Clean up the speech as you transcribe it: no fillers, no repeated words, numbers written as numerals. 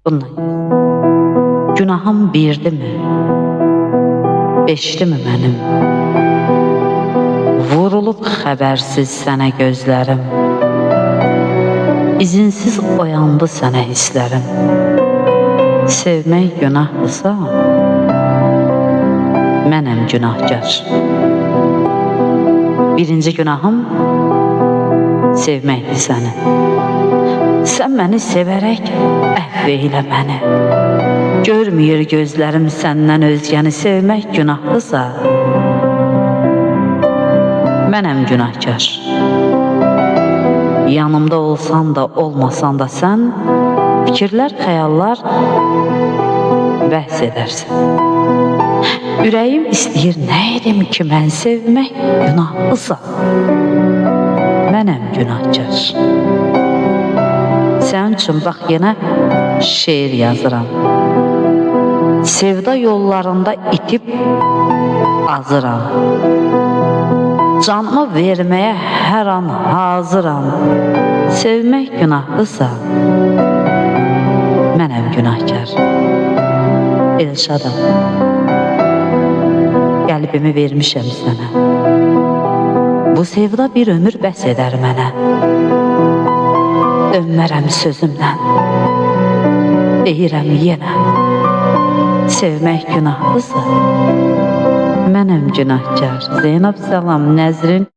Bundan günahım birdimi, beşdimi mənim? Vurulub xəbərsiz sənə gözlərim, izinsiz oyandı sənə hisslərim. Sevmək günahdısa, mənəm günahkar. Birinci günahım sevməkdir səni. Sən məni sevərək əhv eylə məni. Görmür gözlərim səndən özgəni. Sevmək günahdısa, mənəm günahkar. Yanımda olsan da olmasan da sən fikirlər, xəyallar bəhs edərsən. Ürəyim istəyir, nə edim ki mən? Sevmək günahdısa, mənəm günahkar. Sənin üçün bax yenə şeir yazıram. Sevda yollarında itib azıram. Canımı verməyə hər an hazıram. Sevmək günahdısa, mənəm günahkar. Elşadam, qəlbimi vermişəm sənə. Bu sevda bir ömür bəs edər mənə. Dönmərəm sözümdən, deyirəm yenə. Sevmək günahdısa, mənəm günahkar. Zeynəb, salam, Nəzrin.